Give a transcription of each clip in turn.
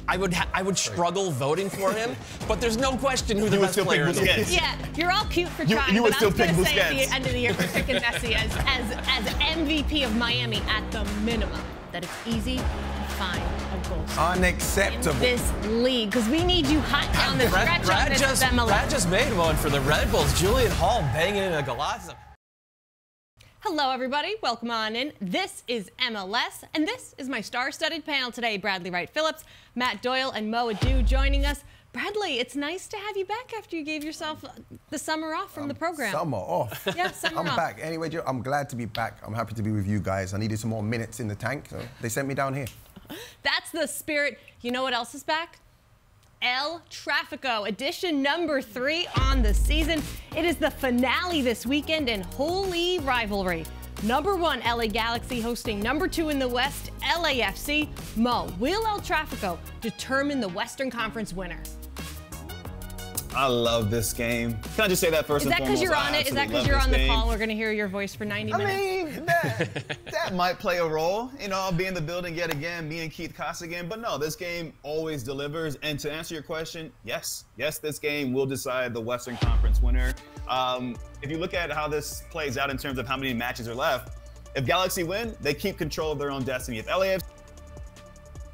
I would struggle voting for him, but there's no question who the best player is. Yeah, you're all cute for trying, but I was going to say at the end of the year for picking Messi as MVP of Miami at the minimum, that it's easy to find a goal scorer unacceptable in this league, because we need you hot down the stretch of this MLS. Brad just made one for the Red Bulls. Julian Hall banging in a Galazza. Hello, everybody. Welcome on in. This is MLS, and this is my star-studded panel today. Bradley Wright-Phillips, Matt Doyle, and Mo Adu joining us. Bradley, it's nice to have you back after you gave yourself the summer off from the program. Summer off? Yeah, summer off. I'm back. Anyway, Joe, I'm glad to be back. I'm happy to be with you guys. I needed some more minutes in the tank, so they sent me down here. That's the spirit. You know what else is back? El Tráfico, edition number 3 on the season. It is the finale this weekend in holy rivalry. Number 1, LA Galaxy hosting number 2 in the West, LAFC. Mo, will El Tráfico determine the Western Conference winner? I love this game. Can I just say that first and foremost? Is that because you're on it? Is that because you're on the call? We're going to hear your voice for 90 minutes. I mean, that might play a role. You know, I'll be in the building yet again, me and Keith Costigan. But no, this game always delivers. And to answer your question, yes, this game will decide the Western Conference winner. If you look at how this plays out in terms of how many matches are left, if Galaxy win, they keep control of their own destiny. If LAFC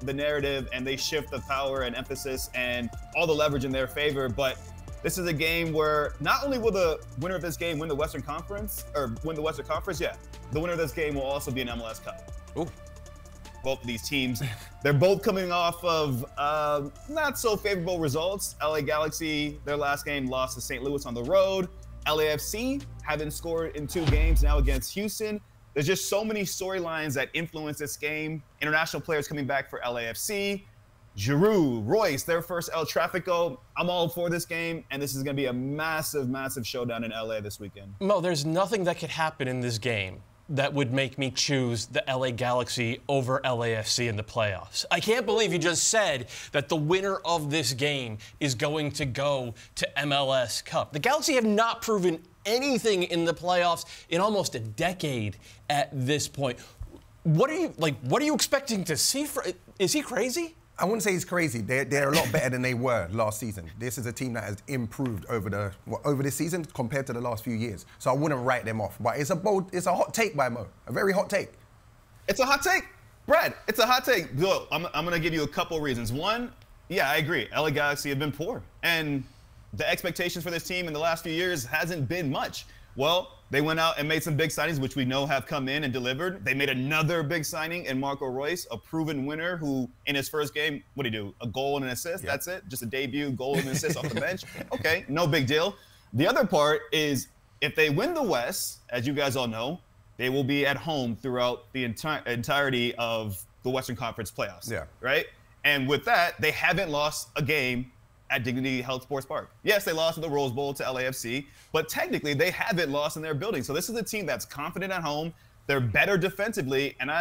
the narrative and they shift the power and emphasis and all the leverage in their favor, but this is a game where not only will the winner of this game win the Western Conference, the winner of this game will also be an MLS Cup. Ooh. Both of these teams, they're both coming off of not so favorable results. LA Galaxy, their last game lost to St. Louis on the road. LAFC haven't scored in 2 games now against Houston. There's just so many storylines that influence this game. International players coming back for LAFC. Giroud, Reus, their first El Tráfico. I'm all for this game, and this is going to be a massive, massive showdown in LA this weekend. Mo, there's nothing that could happen in this game that would make me choose the LA Galaxy over LAFC in the playoffs. I can't believe you just said that the winner of this game is going to go to MLS Cup. The Galaxy have not proven anything in the playoffs in almost a decade at this point. What are you expecting to see? Is he crazy? I wouldn't say he's crazy. They're a lot better than they were last season. This is a team that has improved over this season compared to the last few years. So I wouldn't write them off. But it's a hot take by Mo. A very hot take. It's a hot take. Brad, it's a hot take. Look, I'm going to give you a couple reasons. One, yeah, I agree. LA Galaxy have been poor. And the expectations for this team in the last few years hasn't been much. Well, they went out and made some big signings, which we know have come in and delivered. They made another big signing in Marco Reus, a proven winner who, in his first game, what did he do? A goal and an assist? Yep. That's it? Just a debut, goal and an assist off the bench? Okay, no big deal. The other part is if they win the West, as you guys all know, they will be at home throughout the entirety of the Western Conference playoffs. Yeah. Right? And with that, they haven't lost a game at Dignity Health Sports Park. Yes, they lost in the Rose Bowl to LAFC, but technically they haven't lost in their building. So this is a team that's confident at home. They're better defensively, and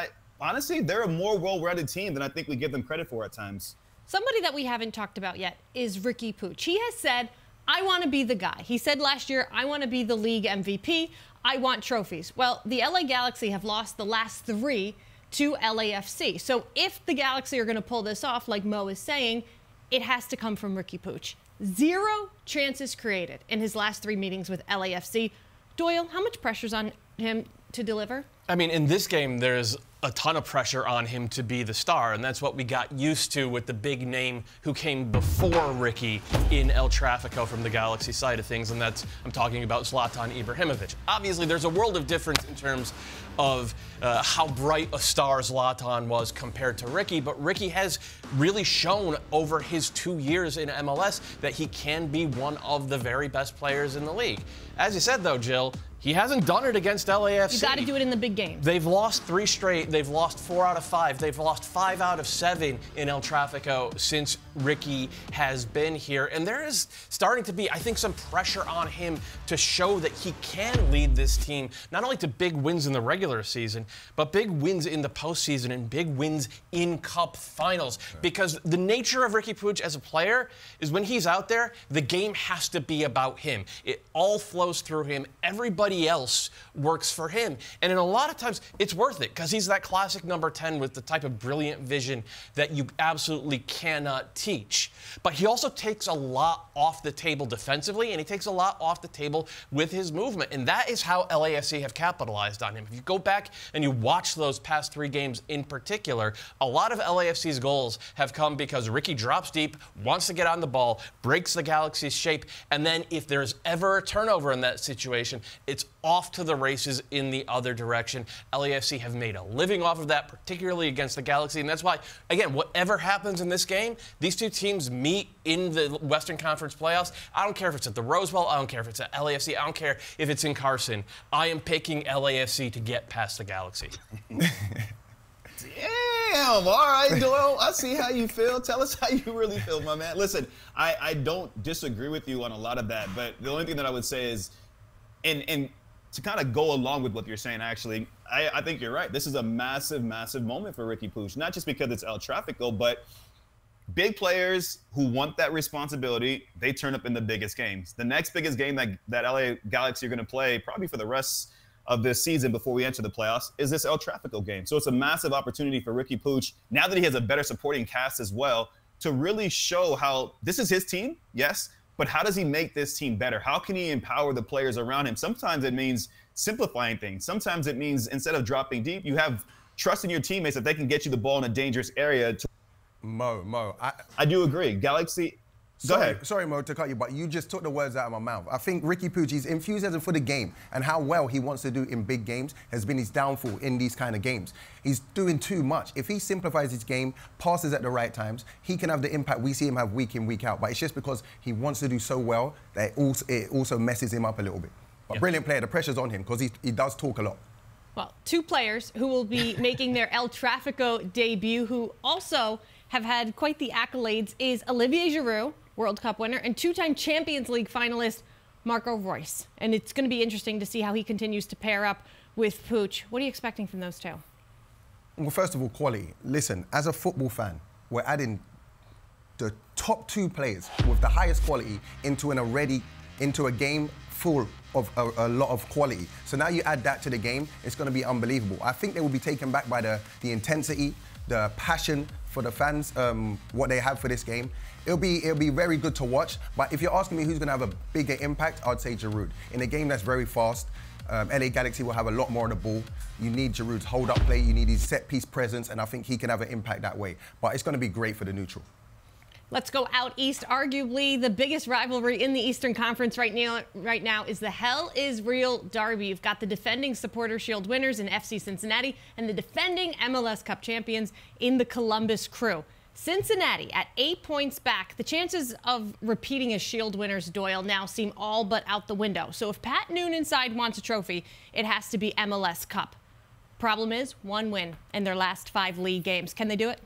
honestly, they're a more well-rounded team than I think we give them credit for at times. Somebody that we haven't talked about yet is Riqui Puig. He has said, I want to be the guy. He said last year, I want to be the league MVP. I want trophies. Well, the LA Galaxy have lost the last 3 to LAFC. So if the Galaxy are going to pull this off, like Mo is saying, it has to come from Riqui Puig. 0 chances created in his last 3 meetings with LAFC. Doyle, how much pressure's on him to deliver? I mean, in this game, there's a ton of pressure on him to be the star, and that's what we got used to with the big name who came before Riqui in El Tráfico from the Galaxy side of things, and I'm talking about Zlatan Ibrahimovic. Obviously, there's a world of difference in terms of how bright a star Zlatan was compared to Riqui, but Riqui has really shown over his 2 years in MLS that he can be one of the very best players in the league. As you said, though, Jill, he hasn't done it against LAFC. You got to do it in the big games. They've lost 3 straight. They've lost 4 out of 5. They've lost 5 out of 7 in El Tráfico since Riqui has been here. And there is starting to be, I think, some pressure on him to show that he can lead this team, not only to big wins in the regular season, but big wins in the postseason and big wins in cup finals. Sure. Because the nature of Riqui Puig as a player is when he's out there, the game has to be about him. It all flows through him. Everybody nobody else works for him. And in a lot of times, it's worth it because he's that classic number 10 with the type of brilliant vision that you absolutely cannot teach. But he also takes a lot off the table defensively, and he takes a lot off the table with his movement. And that is how LAFC have capitalized on him. If you go back and you watch those past 3 games in particular, a lot of LAFC's goals have come because Ricky drops deep, wants to get on the ball, breaks the Galaxy's shape, and then if there's ever a turnover in that situation, it's off to the races in the other direction. LAFC have made a living off of that, particularly against the Galaxy, and that's why, again, whatever happens in this game, these two teams meet in the Western Conference playoffs. I don't care if it's at the Rose Bowl, I don't care if it's at LAFC, I don't care if it's in Carson. I am picking LAFC to get past the Galaxy. Damn, all right, Doyle, I see how you feel. Tell us how you really feel, my man. Listen, I don't disagree with you on a lot of that, but the only thing that I would say is, and to kind of go along with what you're saying, actually, I think you're right. This is a massive, massive moment for Ricky Puig, not just because it's El Tráfico, but big players who want that responsibility, they turn up in the biggest games. The next biggest game that LA Galaxy are going to play, probably for the rest of this season before we enter the playoffs, is this El Tráfico game. So it's a massive opportunity for Ricky Puig, now that he has a better supporting cast as well, to really show how this is his team, yes, but how does he make this team better? How can he empower the players around him? Sometimes it means simplifying things. Sometimes it means instead of dropping deep, you have trust in your teammates that they can get you the ball in a dangerous area. Mo, I do agree. Galaxy, go ahead. Sorry, Mo, to cut you, but you just took the words out of my mouth. I think Ricky Puig's enthusiasm for the game and how well he wants to do in big games has been his downfall in these kind of games. He's doing too much. If he simplifies his game, passes at the right times, he can have the impact we see him have week in, week out. But it's just because he wants to do so well that it also messes him up a little bit. But brilliant player, the pressure's on him because he does talk a lot. Well, 2 players who will be making their El Tráfico debut, who also have had quite the accolades, is Olivier Giroud, World Cup winner, and 2-time Champions League finalist Marco Reus. And it's going to be interesting to see how he continues to pair up with Puig. What are you expecting from those 2? Well, first of all, quality. Listen, as a football fan, we're adding the top 2 players with the highest quality into a game full of a lot of quality. So now you add that to the game, it's going to be unbelievable. I think they will be taken back by the intensity, the passion for the fans, what they have for this game. It'll be very good to watch, but if you're asking me who's going to have a bigger impact, I'd say Giroud. In a game that's very fast, LA Galaxy will have a lot more on the ball. You need Giroud's hold-up play, you need his set-piece presence, and I think he can have an impact that way. But it's going to be great for the neutral. Let's go out east. Arguably the biggest rivalry in the Eastern Conference right now is the Hell is Real Derby. You've got the defending Supporter Shield winners in FC Cincinnati and the defending MLS Cup champions in the Columbus Crew. Cincinnati at 8 points back. The chances of repeating as Shield winners, Doyle, now seem all but out the window. So if Pat Noonan side wants a trophy, it has to be MLS Cup. Problem is, 1 win in their last 5 league games. Can they do it?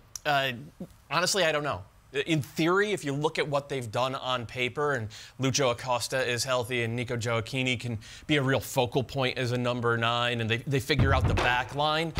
Honestly, I don't know. In theory, if you look at what they've done on paper, and Lucho Acosta is healthy and Nico Gioacchini can be a real focal point as a number 9, and they figure out the back line,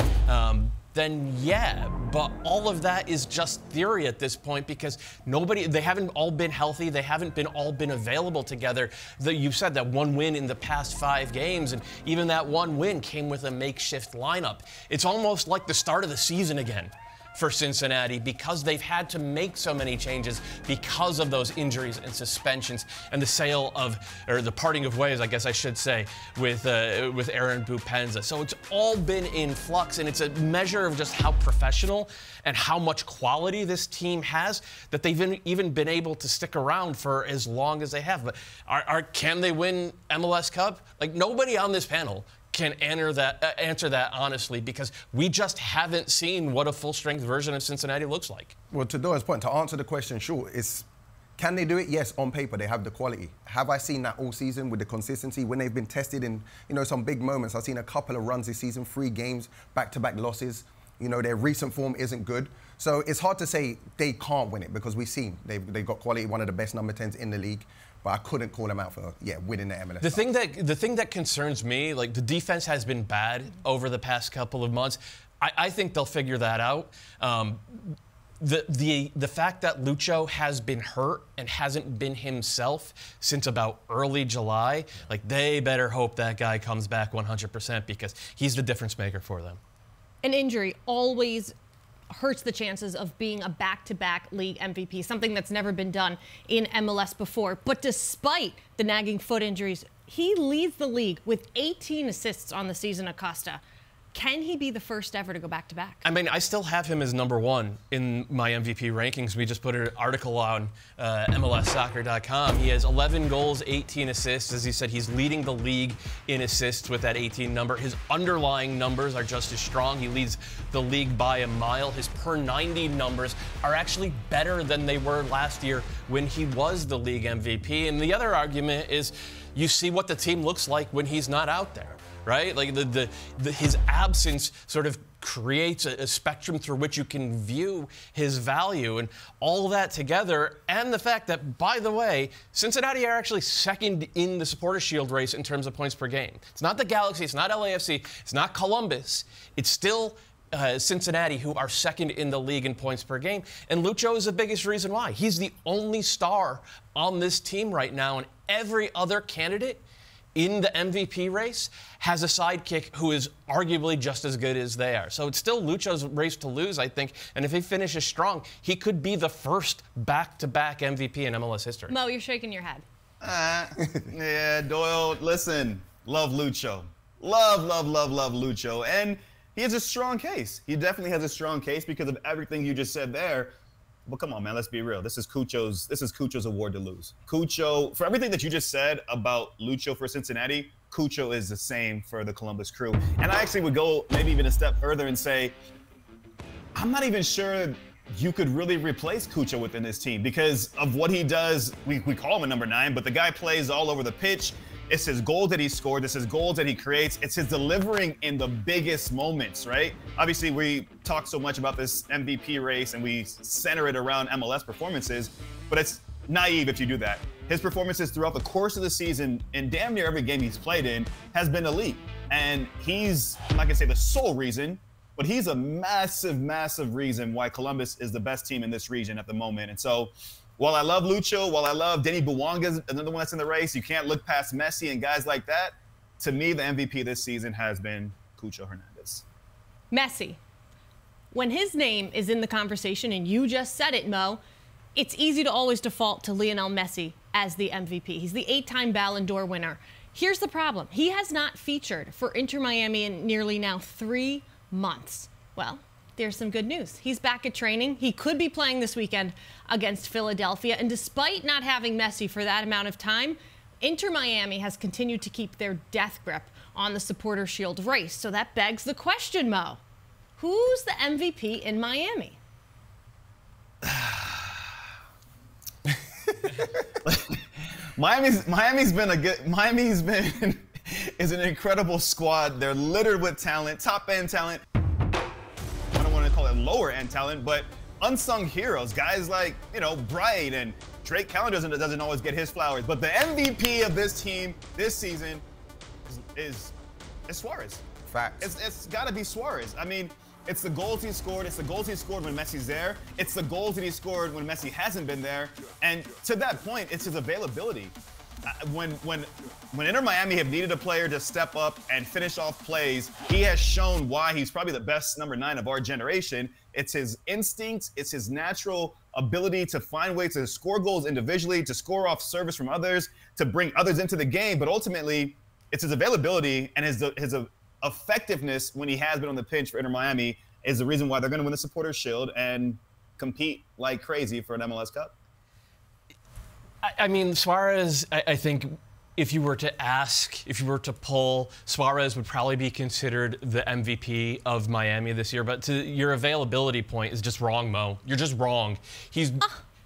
then yeah. But all of that is just theory at this point because they haven't all been healthy. They haven't all been available together. You said that 1 win in the past 5 games, and even that 1 win came with a makeshift lineup. It's almost like the start of the season again for Cincinnati because they've had to make so many changes because of those injuries and suspensions and the parting of ways, I guess I should say, with Aaron Bupenza. So it's all been in flux, and it's a measure of just how professional and how much quality this team has that they've even been able to stick around for as long as they have. But can they win MLS Cup? Like, nobody on this panel can answer that honestly because we just haven't seen what a full-strength version of Cincinnati looks like. Well, to Dora's point, to answer the question short, can they do it? Yes, on paper, they have the quality. Have I seen that all season with the consistency? When they've been tested in, some big moments, I've seen a couple of runs this season, 3 games, back-to-back losses. Their recent form isn't good. So it's hard to say they can't win it because we've seen they've got quality, one of the best number 10s in the league. But I couldn't call them out for, winning the MLS. The thing that concerns me, like, the defense has been bad over the past couple of months. I think they'll figure that out. the fact that Lucho has been hurt and hasn't been himself since about early July, like they better hope that guy comes back 100% because he's the difference maker for them. An injury always hurts the chances of being a back-to-back league MVP, something that's never been done in MLS before. But despite the nagging foot injuries, he leads the league with 18 assists on the season, Acosta. Can he be the first ever to go back-to-back? I mean, I still have him as #1 in my MVP rankings. We just put an article on MLSsoccer.com. He has 11 goals, 18 assists. As he said, he's leading the league in assists with that 18 number. His underlying numbers are just as strong. He leads the league by a mile. His per 90 numbers are actually better than they were last year when he was the league MVP. And the other argument is you see what the team looks like when he's not out there. Right? Like his absence sort of creates a spectrum through which you can view his value, and all that together, and the fact that, by the way, Cincinnati are actually second in the Supporters' Shield race in terms of points per game. It's not the Galaxy, it's not LAFC, it's not Columbus. It's still Cincinnati, who are second in the league in points per game. And Lucho is the biggest reason why. He's the only star on this team right now, and every other candidate in the MVP race has a sidekick who is arguably just as good as they are. So it's still Lucho's race to lose, I think. And if he finishes strong, he could be the first back-to-back MVP in MLS history. Mo, you're shaking your head. Yeah, Doyle, listen, love Lucho. Love Lucho. And he has a strong case. He definitely has a strong case because of everything you just said there. But come on, man, let's be real. This is Cucho's award to lose. Cucho, for everything that you just said about Lucho for Cincinnati, Cucho is the same for the Columbus Crew. And I actually would go maybe even a step further and say, I'm not even sure you could really replace Cucho within this team because of what he does. We call him a number 9, but the guy plays all over the pitch. It's his goals that he scored. It's his goals that he creates. It's his delivering in the biggest moments, right? Obviously, we talk so much about this MVP race and we center it around MLS performances, but it's naive if you do that. His performances throughout the course of the season in damn near every game he's played in has been elite. And he's, I'm not gonna say the sole reason, but he's a massive reason why Columbus is the best team in this region at the moment. And so, while I love Lucho, while I love Denny Bouanga, another one that's in the race, you can't look past Messi and guys like that. To me, the MVP this season has been Cucho Hernandez. Messi. When his name is in the conversation, and you just said it, Mo, it's easy to always default to Lionel Messi as the MVP. He's the 8-time Ballon d'Or winner. Here's the problem. He has not featured for Inter Miami in nearly now 3 months. Well, there's some good news. He's back at training. He could be playing this weekend against Philadelphia. And despite not having Messi for that amount of time, Inter Miami has continued to keep their death grip on the Supporters' Shield race. So that begs the question, Mo. Who's the MVP in Miami? Miami's been is an incredible squad. They're littered with talent, top-end talent. I don't want to call it lower-end talent, but unsung heroes, guys like, Bright and Drake Callender doesn't always get his flowers. But the MVP of this team this season is Suarez. Facts. It's got to be Suarez. I mean, it's the goals he scored. It's the goals he scored when Messi's there. It's the goals that he scored when Messi hasn't been there. And to that point, it's his availability. When Inter Miami have needed a player to step up and finish off plays, he has shown why he's probably the best number 9 of our generation. It's his instinct. It's his natural ability to find ways to score goals individually, to score off service from others, to bring others into the game. But ultimately, it's his availability and his effectiveness when he has been on the pitch for Inter Miami is the reason why they're going to win the Supporters' Shield and compete like crazy for an MLS Cup. I mean, Suarez, I think if you were to poll, Suarez would probably be considered the MVP of Miami this year. But to your availability point is just wrong, Mo. You're just wrong.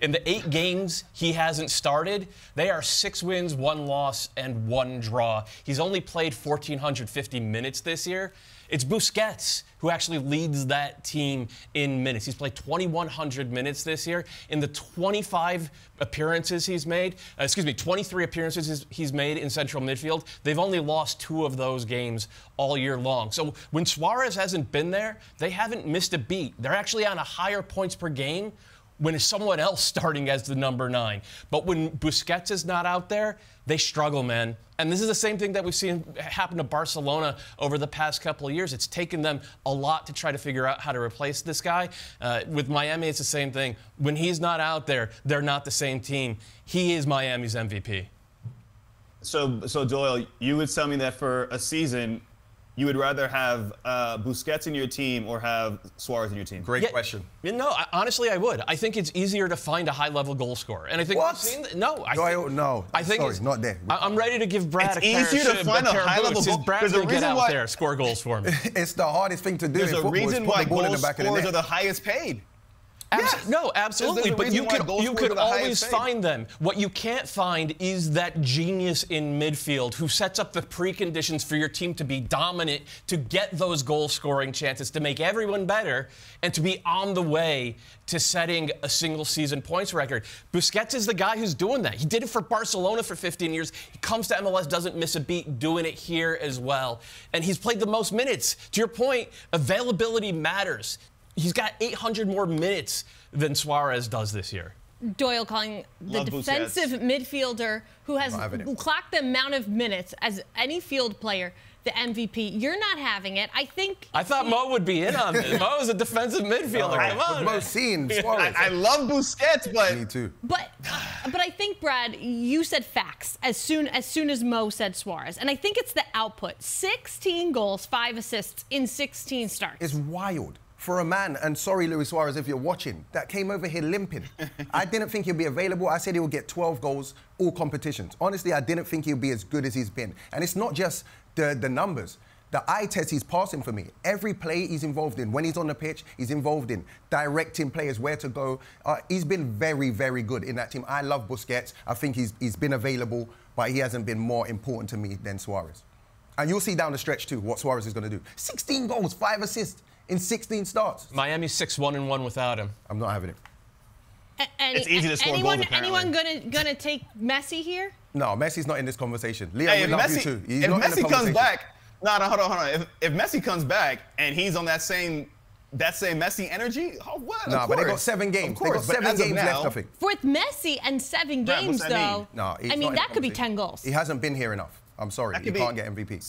In the 8 games he hasn't started, they are 6 wins, 1 loss, and 1 draw. He's only played 1,450 minutes this year. It's Busquets who actually leads that team in minutes. He's played 2,100 minutes this year. In the 23 appearances he's made in central midfield, they've only lost 2 of those games all year long. So when Suarez hasn't been there, they haven't missed a beat. They're actually on a higher points per game when it's someone else starting as the number 9. But when Busquets is not out there, they struggle, man. And this is the same thing that we've seen happen to Barcelona over the past couple of years. It's taken them a lot to try to figure out how to replace this guy. With Miami, it's the same thing. When he's not out there, they're not the same team. He is Miami's MVP. So Doyle, you would tell me that for a season, you would rather have Busquets in your team or have Suarez in your team? Great question. Honestly, I would. I think it's easier to find a high-level goal scorer. And I think what? we've seen that. No, I think it's not there. I'm ready to give Brad it's easier to find a high-level goal. Brad's going to get out there, score goals for me. It's the hardest thing to do. There's in a football, reason is put why the ball in goal the back of the scorers net. are the highest paid. Yes. No, absolutely. But you could always paid. find them. What you can't find is that genius in midfield who sets up the preconditions for your team to be dominant, to get those goal-scoring chances, to make everyone better, and to be on the way to setting a single-season points record. Busquets is the guy who's doing that. He did it for Barcelona for 15 years. He comes to MLS, doesn't miss a beat, doing it here as well. And he's played the most minutes. To your point, availability matters. He's got 800 more minutes than Suarez does this year. Doyle calling the defensive midfielder who has clocked the amount of minutes as any field player the MVP. You're not having it. I thought Mo would be in on this. Mo is a defensive midfielder. Come on. Mo's seen Suarez. I love Busquets, but me too. But I think, Brad, you said facts as soon as Mo said Suarez, and I think it's the output. 16 goals, 5 assists in 16 starts. It's wild. For a man, and sorry, Luis Suarez, if you're watching, that came over here limping. I didn't think he'd be available. I said he would get 12 goals, all competitions. Honestly, I didn't think he'd be as good as he's been. And it's not just the numbers. The eye test he's passing for me. Every play he's involved in. When he's on the pitch, he's involved in directing players where to go. He's been very, very good in that team. I love Busquets. I think he's been available, but he hasn't been more important to me than Suarez. And you'll see down the stretch, too, what Suarez is going to do. 16 goals, 5 assists. In 16 starts. Miami's 6-1-1 without him. I'm not having it. It's easy to score goals, Anyone gonna take Messi here? No, Messi's not in this conversation. Leo, Hey, we love you too. He's if not in the Messi comes conversation. back, hold on. If Messi comes back and he's on that same Messi energy, No, but they got 7 games. They got 7 games left, I think. With Messi and 7 games, though, No, I mean that could be 10 goals. He hasn't been here enough. I'm sorry, he can't get MVP.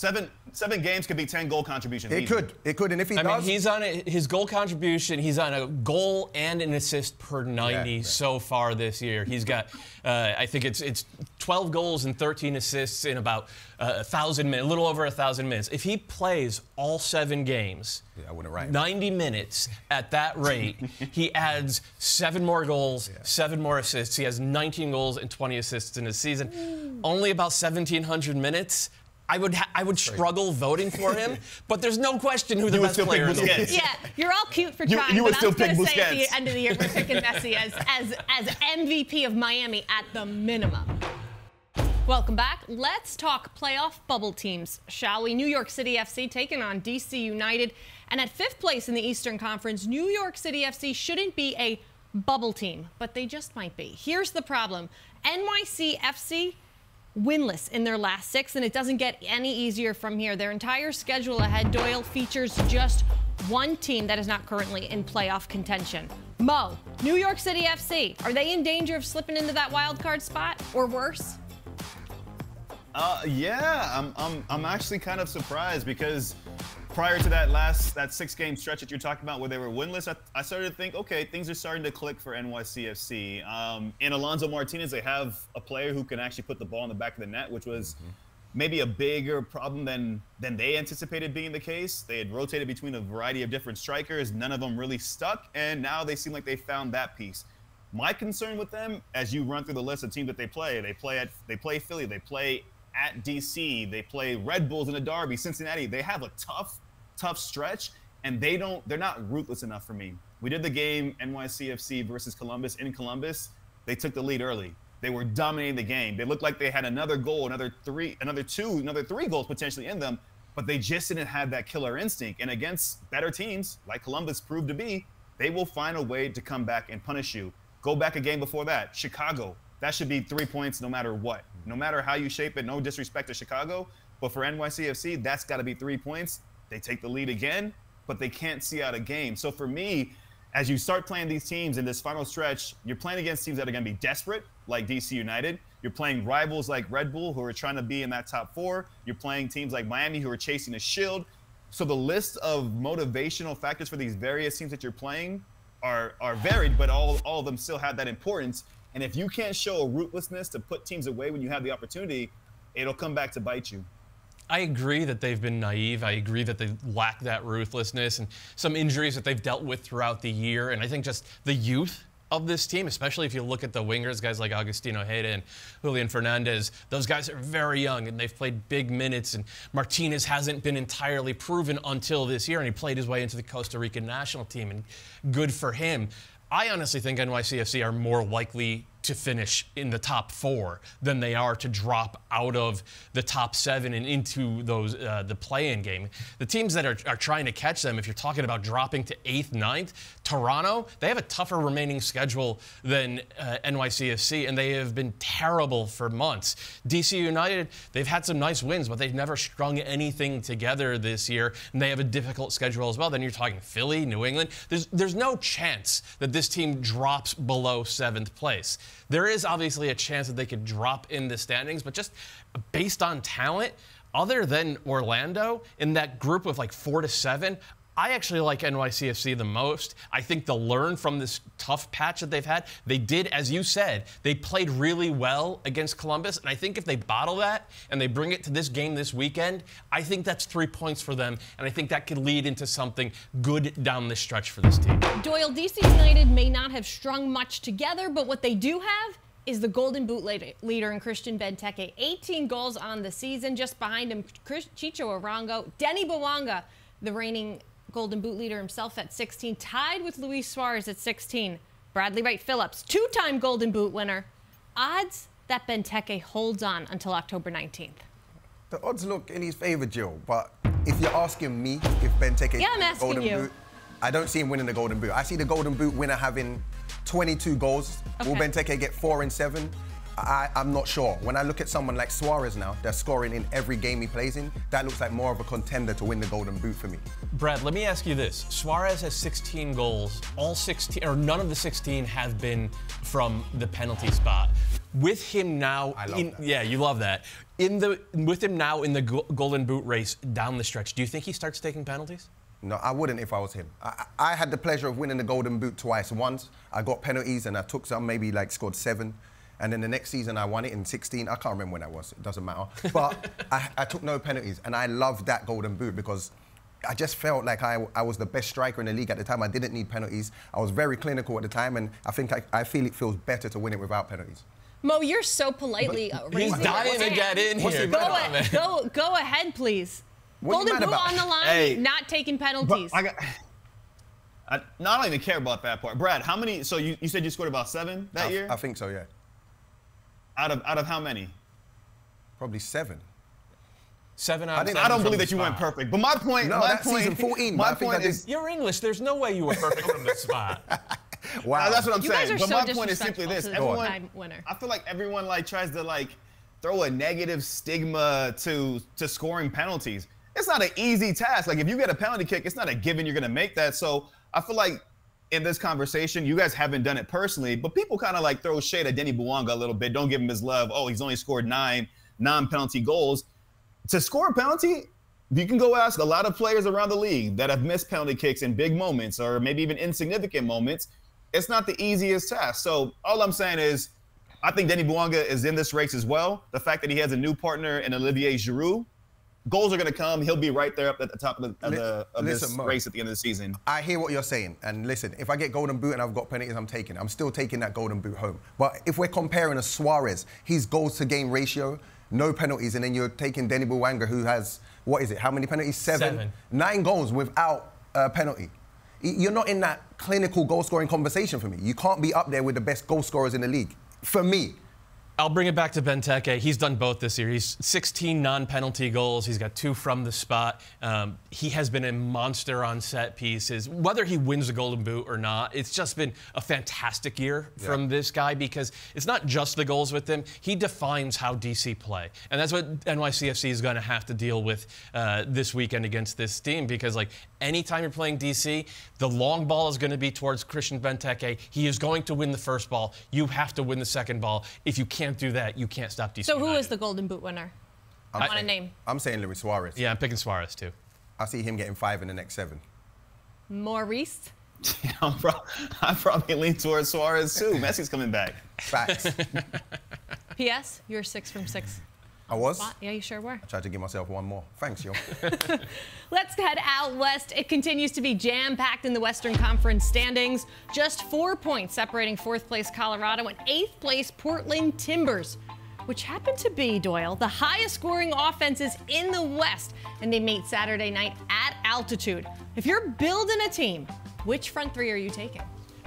Seven games could be 10 goal contributions. It could, and if he does... I mean, he's on his goal contribution, he's on a goal and an assist per 90 so far this year. He's got, I think it's 12 goals and 13 assists in about 1,000 minutes, a little over 1,000 minutes. If he plays all 7 games, I wouldn't write 90 minutes at that rate, he adds 7 more goals, 7 more assists. He has 19 goals and 20 assists in his season. Only about 1,700 minutes. I would struggle voting for him, but there's no question who the best player is. Yeah, you're all cute for trying, you would but still I was going to pick say at Busquets. the end of the year, we're picking Messi as MVP of Miami at the minimum. Welcome back. Let's talk playoff bubble teams, shall we? New York City FC taking on DC United. And at 5th place in the Eastern Conference, New York City FC shouldn't be a bubble team, but they just might be. Here's the problem. NYCFC winless in their last 6, and it doesn't get any easier from here. Their entire schedule ahead, Doyle, features just one team that is not currently in playoff contention. Mo, New York City FC, are they in danger of slipping into that wild card spot or worse? Yeah, I'm actually kind of surprised because prior to that 6-game stretch that you're talking about where they were winless, I started to think, okay, things are starting to click for NYCFC. In Alonso Martinez, they have a player who can actually put the ball in the back of the net, which was maybe a bigger problem than they anticipated being the case. They had rotated between a variety of different strikers. None of them really stuck, and now they seem like they found that piece. My concern with them, as you run through the list of teams that they play play Philly, they play at DC, they play Red Bulls in a derby, Cincinnati. They have a tough stretch, and they're not ruthless enough for me. We did the game NYCFC versus Columbus in Columbus. They took the lead early. They were dominating the game. They looked like they had another goal, another three goals potentially in them, but they just didn't have that killer instinct. And against better teams, like Columbus proved to be, they will find a way to come back and punish you. Go back a game before that, Chicago. That should be 3 points no matter what. No matter how you shape it, no disrespect to Chicago, but for NYCFC, that's got to be 3 points. They take the lead again, but they can't see out a game. So for me, as you start playing these teams in this final stretch, you're playing against teams that are going to be desperate, like DC United. You're playing rivals like Red Bull, who are trying to be in that top 4. You're playing teams like Miami, who are chasing a shield. So the list of motivational factors for these various teams that you're playing are varied, but all of them still have that importance. And if you can't show a ruthlessness to put teams away when you have the opportunity, it'll come back to bite you. I agree that they've been naive. I agree that they lack that ruthlessness and some injuries that they've dealt with throughout the year. And I think just the youth of this team, especially if you look at the wingers, guys like Agustín Ojeda and Julian Fernandez, those guys are very young and they've played big minutes. And Martinez hasn't been entirely proven until this year, and he played his way into the Costa Rican national team, and good for him. I honestly think NYCFC are more likely to finish in the top 4 than they are to drop out of the top 7 and into those the play-in game. The teams that are trying to catch them, if you're talking about dropping to 8th, 9th, Toronto, they have a tougher remaining schedule than NYCFC, and they have been terrible for months. DC United, they've had some nice wins, but they've never strung anything together this year, and they have a difficult schedule as well. Then you're talking Philly, New England. There's no chance that this team drops below 7th place. There is obviously a chance that they could drop in the standings, but just based on talent, other than Orlando, in that group of like 4 to 7, I actually like NYCFC the most. I think they'll learn from this tough patch that they've had. They did, as you said, they played really well against Columbus, and I think if they bottle that and they bring it to this game this weekend, I think that's 3 points for them, and I think that could lead into something good down the stretch for this team. Doyle, DC United may not have strung much together, but what they do have is the Golden Boot leader in Christian Benteke. 18 goals on the season. Just behind him, Chicho Arango, Denny Bouanga, the reigning Golden Boot leader himself at 16, tied with Luis Suarez at 16. Bradley Wright Phillips, 2-time Golden Boot winner. Odds that Benteke holds on until October 19th. The odds look in his favor, Jill, but if you're asking me if Benteke I'm Golden asking you. Boot, I don't see him winning the Golden Boot. I see the Golden Boot winner having 22 goals. Okay. Will Benteke get 4 and 7? I'm not sure. When I look at someone like Suarez now, they're scoring in every game he plays in, that looks like more of a contender to win the Golden Boot for me. Brad, let me ask you this. Suarez has 16 goals. All 16, or none of the 16 have been from the penalty spot. With him now, yeah, you love that. With him now in the Golden Boot race down the stretch, do you think he starts taking penalties? No, I wouldn't if I was him. I had the pleasure of winning the Golden Boot twice. Once, I got penalties and I took some, maybe like scored 7. And then the next season, I won it in 16. I can't remember when that was. It doesn't matter. But I took no penalties. And I loved that Golden Boot because I just felt like I was the best striker in the league at the time. I didn't need penalties. I was very clinical at the time. And I think I feel it feels better to win it without penalties. Mo, you're so politely he's dying to get in here. Go ahead, please. Golden Boot on the line, not taking penalties. I don't even care about that part. Brad, how many? So you said you scored about 7 that year? I think so, yeah. Out of how many? Probably 7. 7 out of 7. I don't believe that you went perfect. But my point, no, that's season 14. My point is, you're English. There's no way you were perfect from the spot. Wow, that's what I'm you saying. Guys are but so my point is simply this: everyone, winner. I feel like everyone tries to throw a negative stigma to scoring penalties. It's not an easy task. Like if you get a penalty kick, it's not a given you're gonna make that. So I feel like in this conversation, you guys haven't done it personally, but people kind of throw shade at Denny Bouanga a little bit. Don't give him his love. Oh, he's only scored 9 non-penalty goals. To score a penalty, you can go ask a lot of players around the league that have missed penalty kicks in big moments or maybe even insignificant moments. It's not the easiest task. So all I'm saying is, I think Denny Bouanga is in this race as well. The fact that he has a new partner in Olivier Giroud, goals are going to come. He'll be right there up at the top of this race at the end of the season. I hear what you're saying. And listen, if I get Golden Boot and I've got penalties, I'm still taking that Golden Boot home. But if we're comparing a Suarez, his goals to game ratio, no penalties, and then you're taking Denny Bouanga, who has, what is it, how many penalties? 7. 9 goals without a penalty. You're not in that clinical goal-scoring conversation for me. You can't be up there with the best goal scorers in the league, for me. I'll bring it back to Benteke. He's done both this year. He's 16 non-penalty goals. He's got 2 from the spot. He has been a monster on set pieces. Whether he wins the Golden Boot or not, it's just been a fantastic year from this guy because it's not just the goals with him. He defines how DC play. And that's what NYCFC is going to have to deal with this weekend against this team because, like, anytime you're playing DC, the long ball is going to be towards Christian Benteke. He is going to win the first ball. You have to win the second ball. If you can't do that, you can't stop DC. So who United. is the Golden Boot winner? I want a name. I'm saying Luis Suarez. Yeah, I'm picking Suarez too. I see him getting 5 in the next 7. Maurice? I probably lean towards Suarez too. Messi's coming back. Facts. P.S. You're 6 from 6. I was? Yeah, you sure were. I tried to give myself 1 more. Thanks, yo. Let's head out west. It continues to be jam-packed in the Western Conference standings. Just 4 points separating 4th place Colorado and 8th place Portland Timbers, which happen to be, Doyle, the highest scoring offenses in the West. And they meet Saturday night at altitude. If you're building a team, which front 3 are you taking?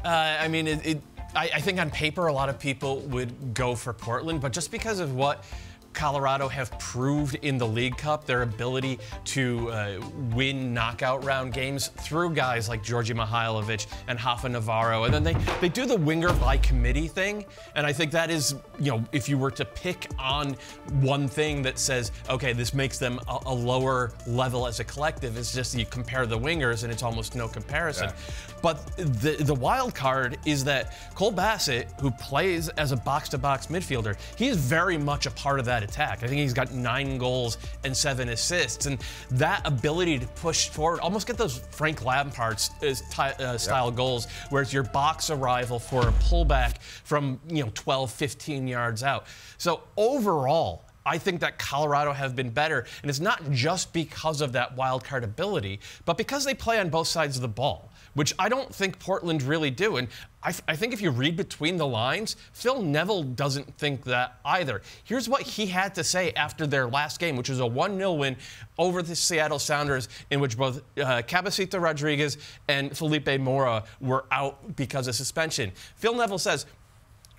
I mean, I think on paper a lot of people would go for Portland, but just because of what Colorado have proved in the League Cup, their ability to win knockout round games through guys like Georgi Mihailovic and Rafa Navarro. And then they do the winger by committee thing. And I think that is, you know, if you were to pick on one thing that says, okay, this makes them a lower level as a collective, it's just you compare the wingers and it's almost no comparison. Yeah. But the wild card is that Cole Bassett, who plays as a box-to-box midfielder, he is very much a part of that attack. I think he's got 9 goals and 7 assists, and that ability to push forward, almost get those Frank Lampard style goals, where it's your box arrival for a pullback from 12, 15 yards out. So overall, I think that Colorado have been better, and it's not just because of that wild card ability, but because they play on both sides of the ball, which I don't think Portland really do. And I think if you read between the lines, Phil Neville doesn't think that either. Here's what he had to say after their last game, which was a 1-0 win over the Seattle Sounders, in which both Cabecita Rodriguez and Felipe Mora were out because of suspension. Phil Neville says,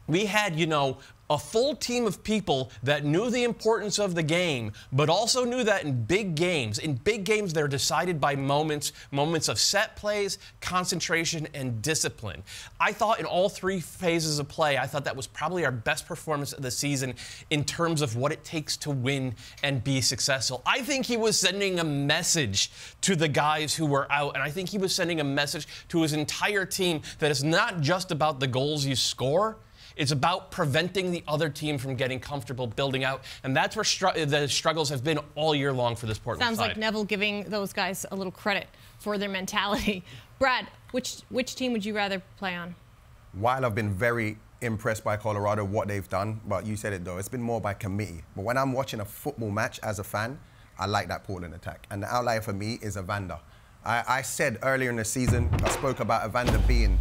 we had, a full team of people that knew the importance of the game, but also knew that in big games, they're decided by moments of set plays, concentration, and discipline. I thought in all 3 phases of play, I thought that was probably our best performance of the season in terms of what it takes to win and be successful. I think he was sending a message to the guys who were out, and I think he was sending a message to his entire team that it's not just about the goals you score. It's about preventing the other team from getting comfortable, building out. And that's where the struggles have been all year long for this Portland side. Sounds like Neville giving those guys a little credit for their mentality. Brad, which team would you rather play on? While I've been very impressed by Colorado, what they've done, but you said it though, it's been more by committee. But when I'm watching a football match as a fan, I like that Portland attack. And the outlier for me is Evander. I said earlier in the season, I spoke about Evander being,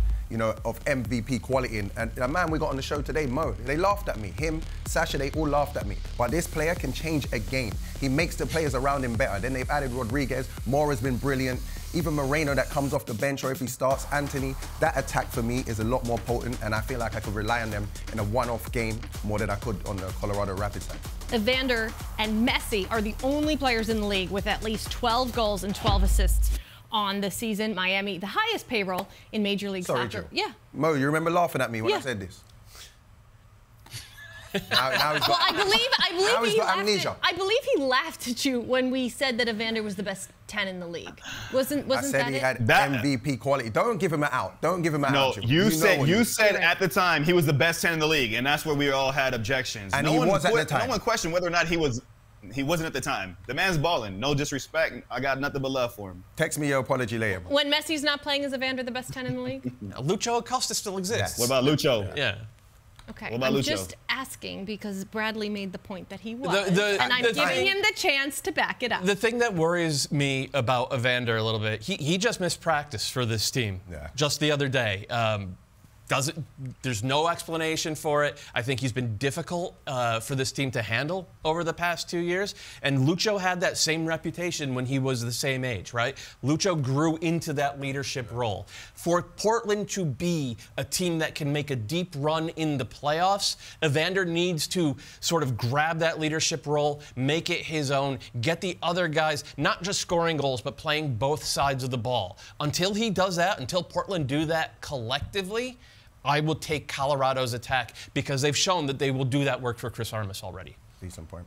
of MVP quality. And a man we got on the show today, Mo, they laughed at me. Him, Sasha, they all laughed at me. But this player can change a game. He makes the players around him better. Then they've added Rodriguez. Mora's been brilliant. Even Moreno that comes off the bench, or if he starts, Anthony. That attack for me is a lot more potent, and I feel like I could rely on them in a one-off game more than I could on the Colorado Rapids side. Evander and Messi are the only players in the league with at least 12 goals and 12 assists on the season. Miami, the highest payroll in Major League Soccer. Joe. Yeah. Mo, you remember laughing at me when I said this? Now well, I believe he laughed at you when we said that Evander was the best 10 in the league. Wasn't I said that he it? had MVP quality. Don't give him an out. Don't give him an out. No, you said at the time he was the best 10 in the league, and that's where we all had objections. And he was at the time. No one questioned whether or not he wasn't at the time. The man's balling. No disrespect. I got nothing but love for him. Text me your apology later. When Messi's not playing, is Evander the best 10 in the league? Lucho Acosta still exists. What about Lucho? Yeah. Okay, I'm Lucho? Just asking because Bradley made the point that he was, and I'm giving him the chance to back it up. The thing that worries me about Evander a little bit, he just missed practice for this team just the other day. There's no explanation for it. I think he's been difficult for this team to handle over the past 2 years. And Lucho had that same reputation when he was the same age, right? Lucho grew into that leadership role. For Portland to be a team that can make a deep run in the playoffs, Evander needs to sort of grab that leadership role, make it his own, get the other guys not just scoring goals, but playing both sides of the ball. Until he does that, until Portland do that collectively, I will take Colorado's attack because they've shown that they will do that work for Chris Armas already. Decent point.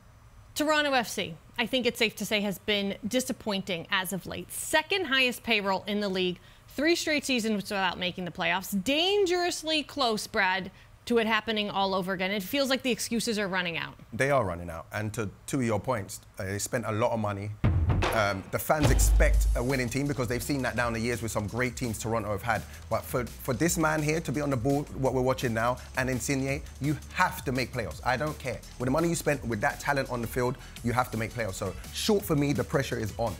Toronto FC, I think it's safe to say, has been disappointing as of late. Second highest payroll in the league, 3 straight seasons without making the playoffs. Dangerously close, Brad, to it happening all over again. It feels like the excuses are running out. They are running out. And to two of your points, they spent a lot of money. The fans expect a winning team because they've seen that down the years with some great teams Toronto have had. But for this man here to be on the ball, what we're watching now, and Insigne, you have to make playoffs. I don't care. With the money you spent, with that talent on the field, you have to make playoffs. So short for me, the pressure is on.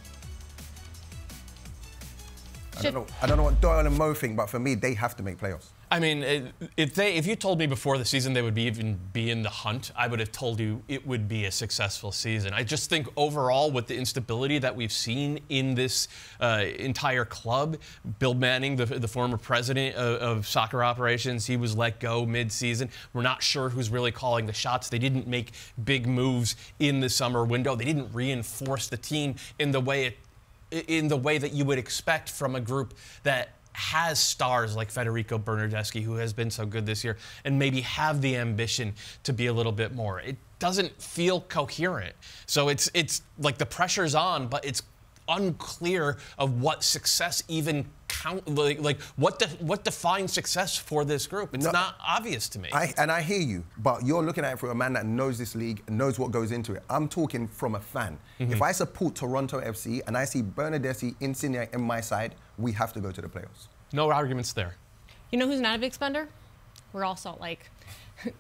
I don't know what Doyle and Mo think, but for me, they have to make playoffs. I mean, if you told me before the season they would even be in the hunt, I would have told you it would be a successful season. I just think overall, with the instability that we've seen in this entire club, Bill Manning, the former president of soccer operations, he was let go mid-season. We're not sure who's really calling the shots. They didn't make big moves in the summer window. They didn't reinforce the team in the way that you would expect from a group that has stars like Federico Bernardeschi, who has been so good this year, and maybe have the ambition to be a little bit more. It doesn't feel coherent. So it's like the pressure's on, but it's unclear of what success even what defines success for this group. It's not obvious to me. I hear you, but you're looking at it from a man that knows this league and knows what goes into it. I'm talking from a fan. If I support Toronto FC and I see Bernardeschi, Insigne in my side, we have to go to the playoffs. No arguments there. You know who's not a big spender? We're all Salt Lake.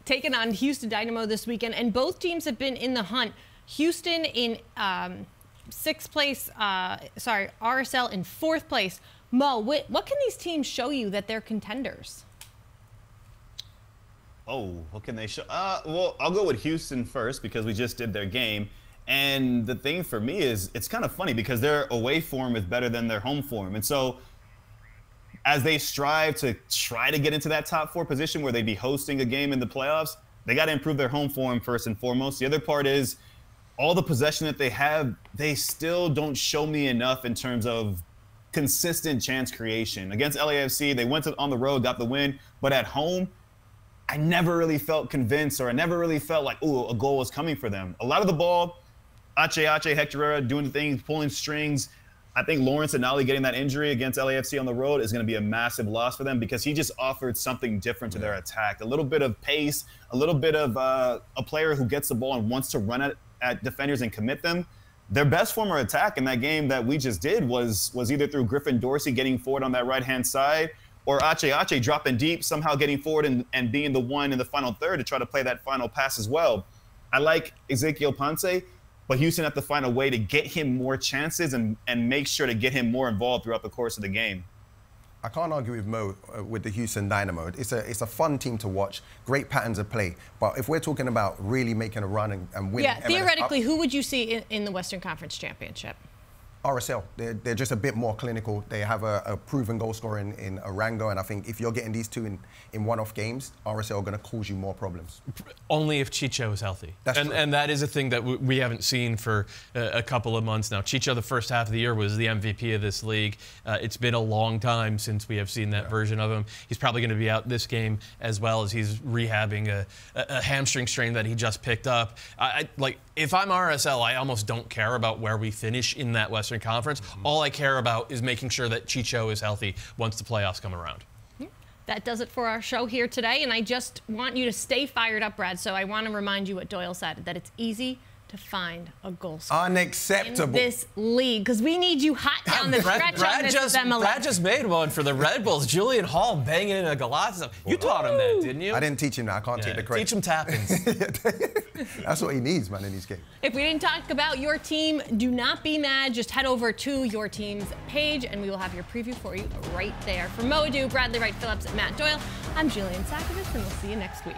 Taking on Houston Dynamo this weekend, and both teams have been in the hunt. Houston in 6th place, RSL in 4th place. Mo, what can these teams show you that they're contenders? Oh, what can they show? Well, I'll go with Houston first because we just did their game. And the thing for me is it's kind of funny because their away form is better than their home form. And so as they strive to try to get into that top 4 position where they'd be hosting a game in the playoffs, they got to improve their home form first and foremost. The other part is all the possession that they have, they still don't show me enough in terms of consistent chance creation. Against LAFC, they went on the road, got the win, but at home, I never really felt convinced, or I never really felt like, ooh, a goal was coming for them. A lot of the ball, Hector Herrera doing things, pulling strings. I think Lawrence Anali getting that injury against LAFC on the road is going to be a massive loss for them because he just offered something different to their attack. A little bit of pace, a little bit of a player who gets the ball and wants to run at defenders and commit them. Their best form of attack in that game that we just did was either through Griffin Dorsey getting forward on that right-hand side or Ache dropping deep, somehow getting forward and being the one in the final third to try to play that final pass as well. I like Ezequiel Ponce, but Houston have to find a way to get him more chances and make sure to get him more involved throughout the course of the game. I can't argue with Mo with the Houston Dynamo. It's a fun team to watch, great patterns of play. But if we're talking about really making a run and winning, yeah, theoretically, who would you see in the Western Conference Championship? RSL. They're just a bit more clinical. They have a proven goal scorer in Arango, and I think if you're getting these two in one-off games, RSL are going to cause you more problems. Only if Chicho is healthy. That's true. And that is a thing that we haven't seen for a couple of months now. Chicho, the first half of the year, was the MVP of this league. It's been a long time since we have seen that version of him. He's probably going to be out this game as well as he's rehabbing a hamstring strain that he just picked up. If I'm RSL, I almost don't care about where we finish in that Western Conference. All I care about is making sure that Chicho is healthy once the playoffs come around. That does it for our show here today, and I just want you to stay fired up, Brad. So I want to remind you what Doyle said, that it's easy to find a goal scorer unacceptable in this league, because we need you hot down the stretch on this MLS. Brad just made one for the Red Bulls. Julian Hall banging in a Galazzo. You taught him that, didn't you? I didn't teach him that. I can't take the credit. Teach him tap-ins. That's what he needs, man, in these games. If we didn't talk about your team, do not be mad. Just head over to your team's page, and we will have your preview for you right there. For Mo Adu, Bradley Wright Phillips, and Matt Doyle, I'm Jillian Sakovitz, and we'll see you next week.